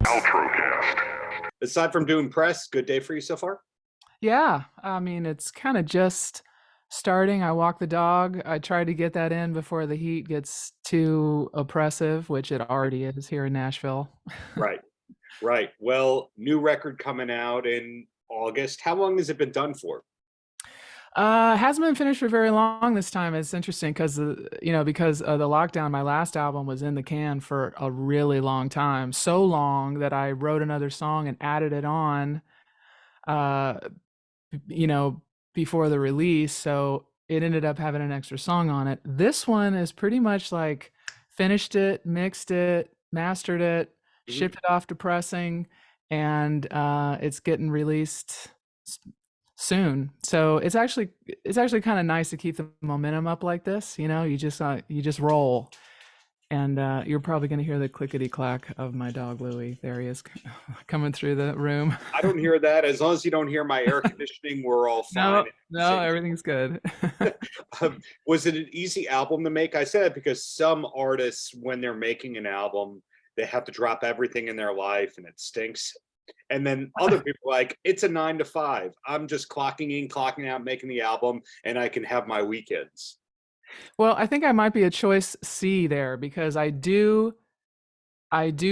Paltrocast. Aside from doing press, good day for you so far? Yeah, I mean, it's kind of just starting. I walk the dog. I try to get that in before the heat gets too oppressive, which it already is here in Nashville. Right, right. Well, new record coming out in August. How long has it been done for? Hasn't been finished for very long this time. It's interesting because because of the lockdown, my last album was in the can for a really long time, so long that I wrote another song and added it on. Uh, you know, before the release, so it ended up having an extra song on it. This one is pretty much like finished it, mixed it, mastered it, Mhm. shipped it off to pressing, and it's getting released s- soon. So it's actually kind of nice to keep the momentum up like this. You just roll. And you're probably going to hear the clickety clack of my dog Louie. There he is coming through the room. I don't hear that. As long as you don't hear my air conditioning, we're all fine. No, no, everything's good. Was it an easy album to make? I said it because some artists, when they're making an album, they have to drop everything in their life and it stinks. And then other people are like, it's a 9 to 5. I'm just clocking in, clocking out, making the album, and I can have my weekends. Well, I think I might be a choice C there because I do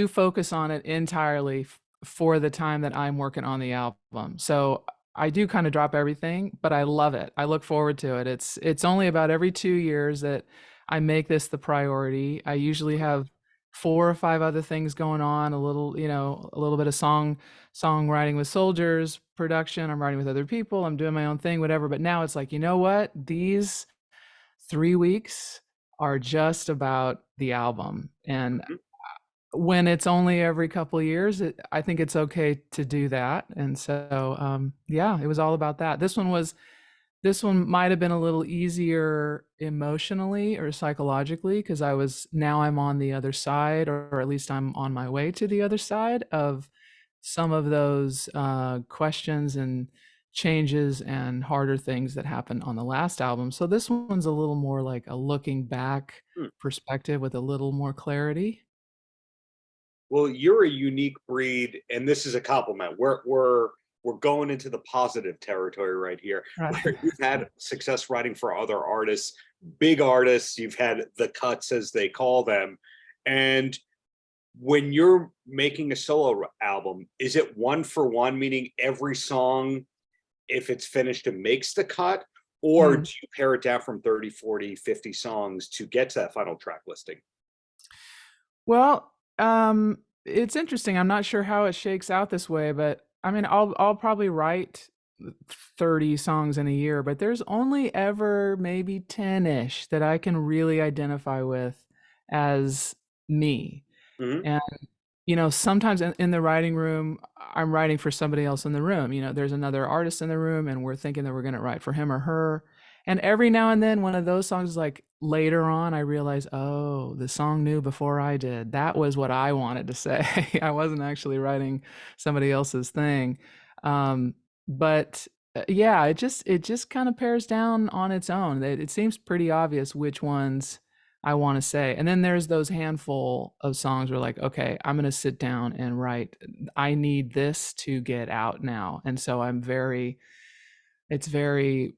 focus on it entirely for the time that I'm working on the album. So I do kind of drop everything, but I love it. I look forward to it. It's only about every 2 years that I make this the priority. I usually have 4 or 5 other things going on, a little bit of songwriting with soldiers, production, I'm writing with other people, I'm doing my own thing, whatever. But now it's like, you know what? These 3 weeks are just about the album. And Mhm. when it's only every couple of years, I think it's okay to do that. And so, yeah, it was all about that. This one might have been a little easier emotionally or psychologically because I'm on the other side, or at least I'm on my way to the other side of some of those questions and changes and harder things that happened on the last album. So this one's a little more like a looking back Hmm. perspective with a little more clarity. Well, you're a unique breed, and this is a compliment. We're going into the positive territory right here, Right. where you've had success writing for other artists, big artists. You've had the cuts, as they call them, and when you're making a solo album, is it one for one, meaning every song, if it's finished, it makes the cut, or Mm. do you pare it down from 30, 40, 50 songs to get to that final track listing? Well, it's interesting. I'm not sure how it shakes out this way, but I mean, I'll probably write 30 songs in a year, but there's only ever maybe 10-ish that I can really identify with as me. Mhm. And sometimes in the writing room, I'm writing for somebody else in the room. There's another artist in the room, and we're thinking that we're going to write for him or her. And every now and then, one of those songs, like later on, I realize, oh, the song knew before I did. That was what I wanted to say. I wasn't actually writing somebody else's thing. Um, but yeah, it just kind of pairs down on its own. It seems pretty obvious which ones I want to say. And then there's those handful of songs where like, okay, I'm going to sit down and write. I need this to get out now. And so it's very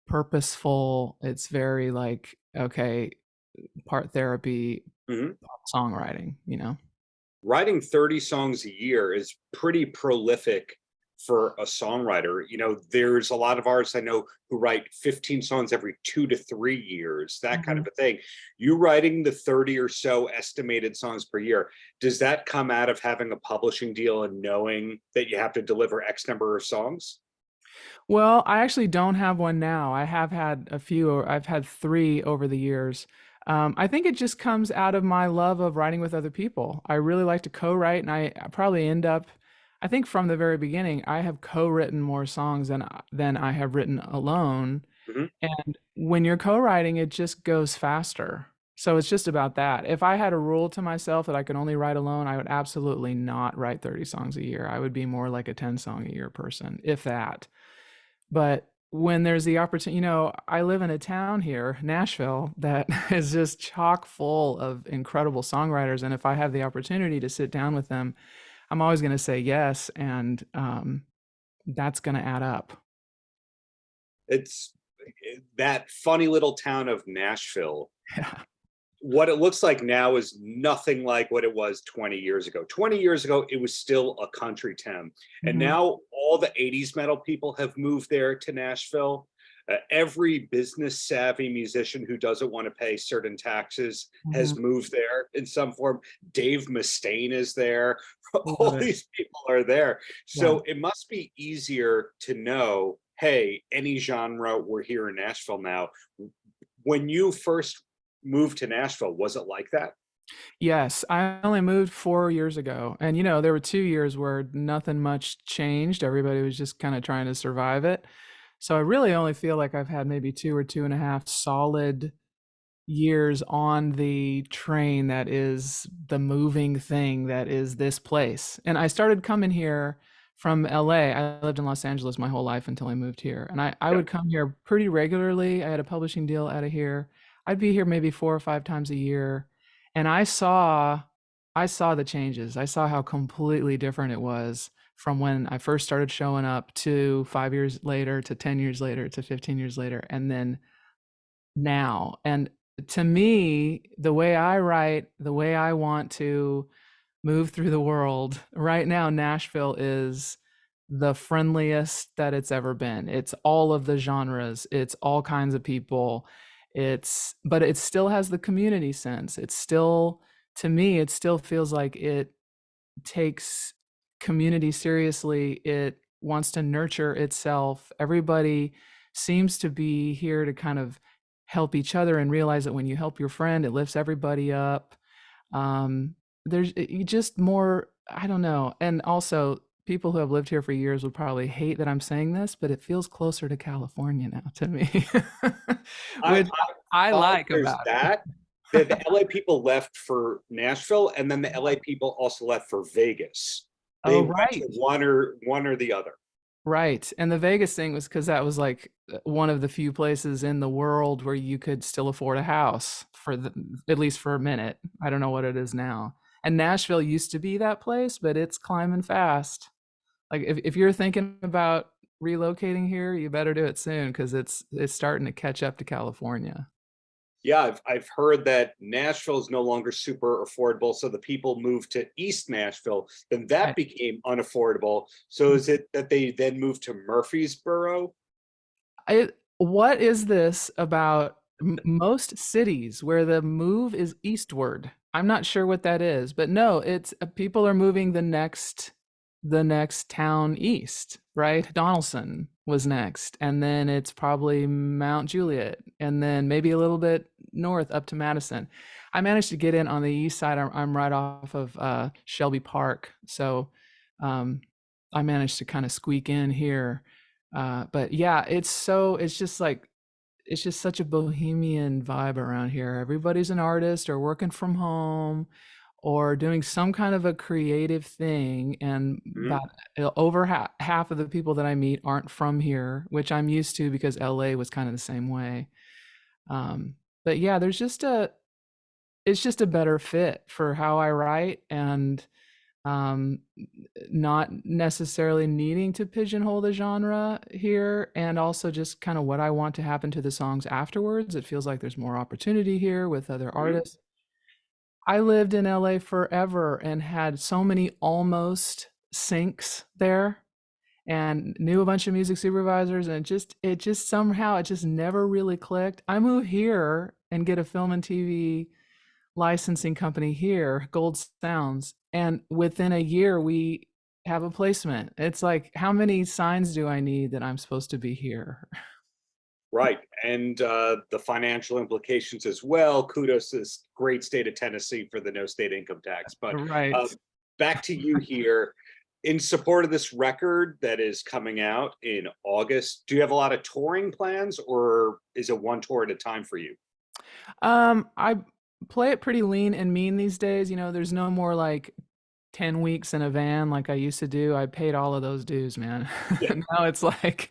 purposeful. It's very like, okay, part therapy, Mhm. part songwriting. Writing 30 songs a year is pretty prolific for a songwriter. There's a lot of artists I know who write 15 songs every 2 to 3 years, that kind Mhm. of a thing. You writing the 30 or so estimated songs per year, does that come out of having a publishing deal and knowing that you have to deliver X number of songs? Well, I actually don't have one now. I have had a few, or I've had three over the years. I think it just comes out of my love of writing with other people. I really like to co-write, and I probably end up, I think from the very beginning, I have co-written more songs than I have written alone. Mhm. And when you're co-writing, it just goes faster. So it's just about that. If I had a rule to myself that I could only write alone, I would absolutely not write 30 songs a year. I would be more like a 10 song a year person, if that. But when there's the opportunity, I live in a town here, Nashville, that is just chock full of incredible songwriters. And if I have the opportunity to sit down with them, I'm always going to say yes, and that's going to add up. It's that funny little town of Nashville. Yeah. What it looks like now is nothing like what it was 20 years ago. 20 years ago, it was still a country town. And Hmm. now all the 80s metal people have moved there to Nashville. Every business savvy musician who doesn't want to pay certain taxes Hmm. has moved there in some form. Dave Mustaine is there. All Love it. these people are there. Yeah. So it must be easier to know, hey, any genre, we're here in Nashville now. When you first moved to Nashville, was it like that? Yes, I only moved 4 years ago, and there were 2 years where nothing much changed. Everybody was just kind of trying to survive it. So I really only feel like I've had maybe 2 or 2.5 solid years on the train that is the moving thing that is this place. And I started coming here from LA. I lived in Los Angeles my whole life until I moved here. And I Yeah. would come here pretty regularly. I had a publishing deal out of here. I'd be here maybe 4 or 5 times a year. And I saw the changes. I saw how completely different it was from when I first started showing up to 5 years later to 10 years later to 15 years later. And then now. And to me, the way I write, the way I want to move through the world, right now, Nashville is the friendliest that it's ever been. It's all of the genres, it's all kinds of people. But it still has the community sense. It's still, to me, it still feels like it takes community seriously. It wants to nurture itself. Everybody seems to be here to kind of help each other and realize that when you help your friend, it lifts everybody up. You just more, I don't know. And also, people who have lived here for years would probably hate that I'm saying this, but it feels closer to California now to me, I which I thought like there's about it. that. The LA people left for Nashville, and then the LA people also left for Vegas. They Oh, went to right. one or the other. Right, and the Vegas thing was because that was, like, one of the few places in the world where you could still afford a house for at least for a minute. I don't know what it is now. And Nashville used to be that place, but it's climbing fast. Like, if you're thinking about relocating here, you better do it soon because it's starting to catch up to California. Yeah, I've heard that Nashville is no longer super affordable, so the people moved to East Nashville. Then that Right. became unaffordable. So is it that they then moved to Murfreesboro? What is this about most cities where the move is eastward? I'm not sure what that is, but no, it's people are moving the next town east, right? Donaldson was next, and then it's probably Mount Juliet, and then maybe a little bit north up to Madison. I managed to get in on the east side. I'm right off of Shelby Park, so um, I managed to kind of squeak in here. But yeah, it's just like it's just such a bohemian vibe around here. Everybody's an artist or working from home or doing some kind of a creative thing. And Mhm. about over half of the people that I meet aren't from here, which I'm used to because LA was kind of the same way. But yeah, it's just a better fit for how I write, and um, not necessarily needing to pigeonhole the genre here, and also just kind of what I want to happen to the songs afterwards. It feels like there's more opportunity here with other Mhm. artists. I lived in LA forever and had so many almost syncs there and knew a bunch of music supervisors, and it just somehow it just never really clicked. I move here and get a film and TV licensing company here, Gold Sounds, and within a year we have a placement. It's like, how many signs do I need that I'm supposed to be here? Right. And the financial implications as well. Kudos to this great state of Tennessee for the no state income tax. But Right. uh, back to you here. In support of this record that is coming out in August, do you have a lot of touring plans, or is it one tour at a time for you? I play it pretty lean and mean these days. There's no more like 10 weeks in a van like I used to do, I paid all of those dues, man. Yeah. Now it's like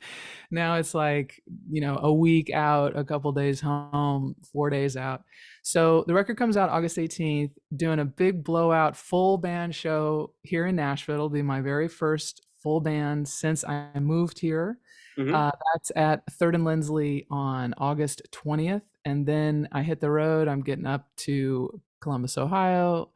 a week out, a couple days home, 4 days out. So the record comes out August 18th, doing a big blowout full band show here in Nashville. It'll be my very first full band since I moved here. Hmm. That's at Third and Lindsley on August 20th. And then I hit the road. I'm getting up to Columbus, Ohio,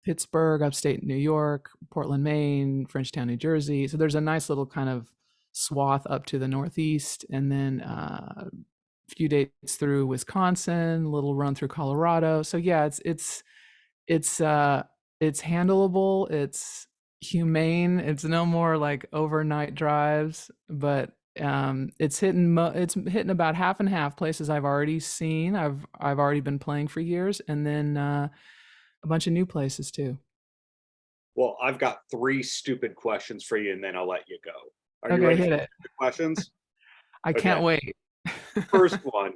Pittsburgh, upstate New York, Portland, Maine, Frenchtown, New Jersey. So there's a nice little kind of swath up to the Northeast, and then a few dates through Wisconsin, a little run through Colorado. So yeah, it's handleable. It's humane. It's no more like overnight drives, but it's hitting about half and half places I've already seen. I've already been playing for years, and then a bunch of new places too. Well, I've got three stupid questions for you, and then I'll let you go. Are you Okay, ready hit for it. the questions? I Okay. can't wait. First one.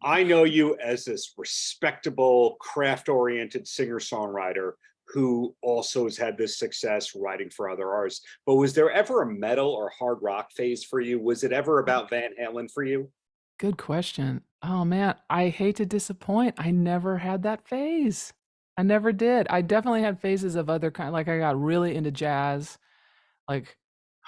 I know you as this respectable, craft-oriented singer-songwriter who also has had this success writing for other artists. But was there ever a metal or hard rock phase for you? Was it ever about Van Halen for you? Good question. Oh man, I hate to disappoint. I never had that phase. I never did. I definitely had phases of other kind, like I got really into jazz, like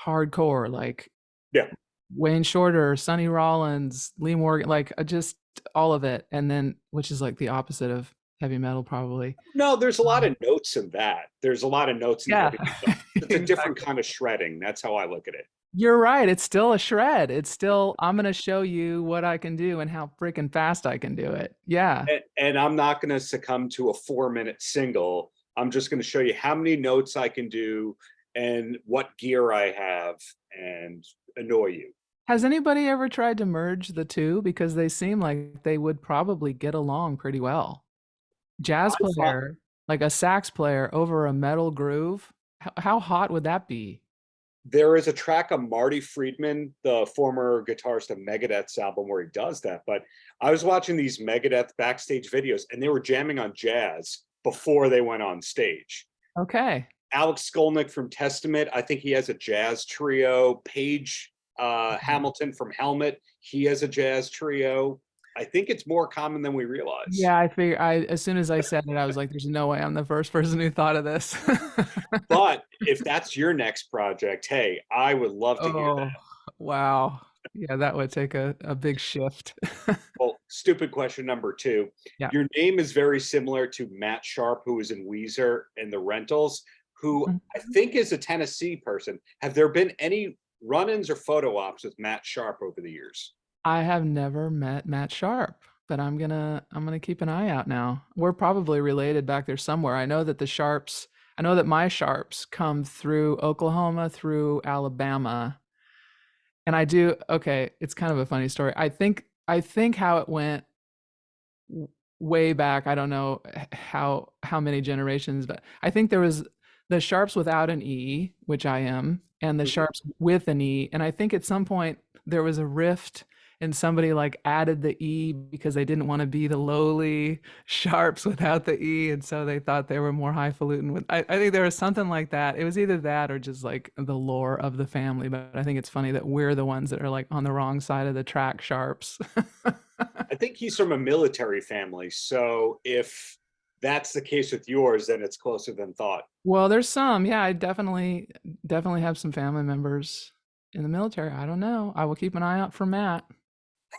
hardcore, like Yeah. Wayne Shorter, Sonny Rollins, Lee Morgan, like just all of it. And then, which is like the opposite of heavy metal, probably. No, there's a lot Um, of notes in that. There's a lot of notes in yeah, heavy metal. It's a different exactly. kind of shredding. That's how I look at it. You're right. It's still a shred. It's still, I'm going to show you what I can do and how freaking fast I can do it. Yeah. And I'm not going to succumb to a 4-minute single. I'm just going to show you how many notes I can do and what gear I have and annoy you. Has anybody ever tried to merge the two? Because they seem like they would probably get along pretty well. Jazz I thought player, like a sax player over a metal groove. How hot would that be? there is a track on Marty Friedman, the former guitarist of Megadeth's album, where he does that. But I was watching these Megadeth backstage videos and they were jamming on jazz before they went on stage. Okay. Alex Skolnick from Testament, I think he has a jazz trio. Page Hamilton from Helmet, he has a jazz trio. I think it's more common than we realize. Yeah, I figure as soon as I said it, I was like, there's no way I'm the first person who thought of this. But if that's your next project, hey, I would love to hear Oh, that. wow. Yeah, that would take a big shift. Well, stupid question number two. Yeah. Your name is very similar to Matt Sharp, who was in Weezer and the Rentals, who I Mhm. think is a Tennessee person. Have there been any run-ins or photo ops with Matt Sharp over the years? I have never met Matt Sharp, but I'm gonna keep an eye out now. We're probably related back there somewhere. I know that my Sharps come through Oklahoma, through Alabama. And I do okay, it's kind of a funny story. I think how it went way back, I don't know how many generations, but I think there was the Sharps without an E, which I am, and the Mhm. Sharps with an E. And I think at some point there was a rift and somebody like added the E because they didn't want to be the lowly Sharps without the E. And so they thought they were more highfalutin with I think there was something like that. It was either that or just like the lore of the family. But I think it's funny that we're the ones that are like on the wrong side of the track Sharps. I think he's from a military family. So if that's the case with yours, then it's closer than thought. Well, there's some. Yeah, I definitely have some family members in the military. I don't know. I will keep an eye out for Matt.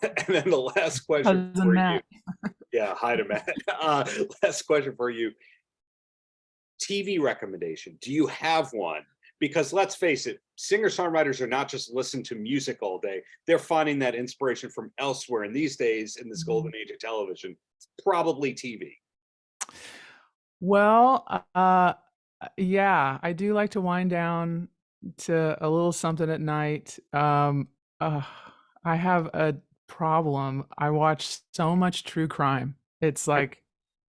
And then the last question Cousin for you. Matt. Yeah, hi to Matt. Last question for you. TV recommendation. Do you have one? Because let's face it, singer-songwriters are not just listening to music all day. They're finding that inspiration from elsewhere. And these days, in this golden age of television, it's probably TV. Well, yeah, I do like to wind down to a little something at night. Uh, I have a problem. I watch so much true crime. It's like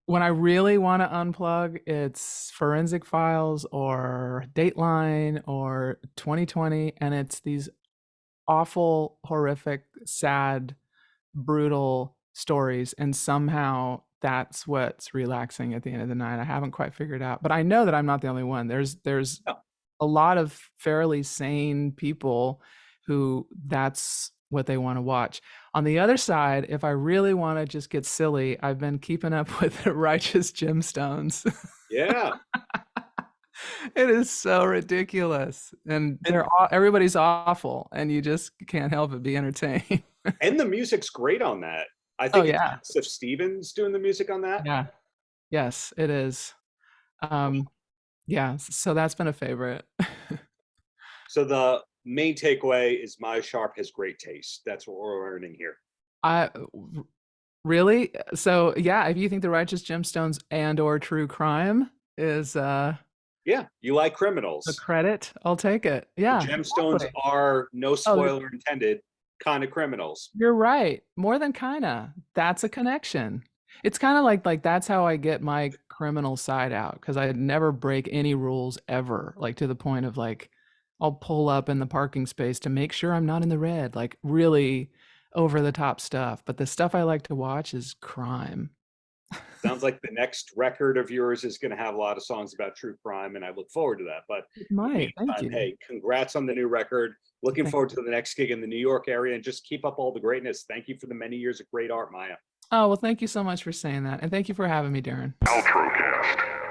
when I really want to unplug, it's Forensic Files or Dateline or 2020, and it's these awful, horrific, sad, brutal stories. And somehow that's what's relaxing at the end of the night. I haven't quite figured out, but I know that I'm not the only one. There's Yeah. a lot of fairly sane people who that's what they want to watch. On the other side, if I really want to just get silly, I've been keeping up with the Righteous Gemstones. Yeah. It is so ridiculous, and And everybody's awful, and you just can't help but be entertained. and the music's great on that. I Oh think it's yeah, Joseph Stevens doing the music on that. yeah, yes, it is. Um, yeah, so that's been a favorite. So the main takeaway is Maya Sharp has great taste. That's what we're learning here. I really? So yeah, if you think the Righteous Gemstones and or true crime is Yeah, you like the criminals. credit, I'll take it. The Yeah, gemstones exactly. are, no Oh, spoiler intended, kind of criminals. you're right. More than kinda. That's a connection. It's kinda like that's how I get my criminal side out, because I never break any rules ever, like to the point of like I'll pull up in the parking space to make sure I'm not in the red, like really over the top stuff. But the stuff I like to watch is crime. Sounds like the next record of yours is going to have a lot of songs about true crime, and I look forward to that. But It in the might. Thank meantime, you. hey, congrats on the new record. Looking Thank forward to the next gig in the New York area, and just keep up all the greatness. Thank you for the many years of great art, Maya. Oh, well, thank you so much for saying that. And thank you for having me, Darren. Paltrocast.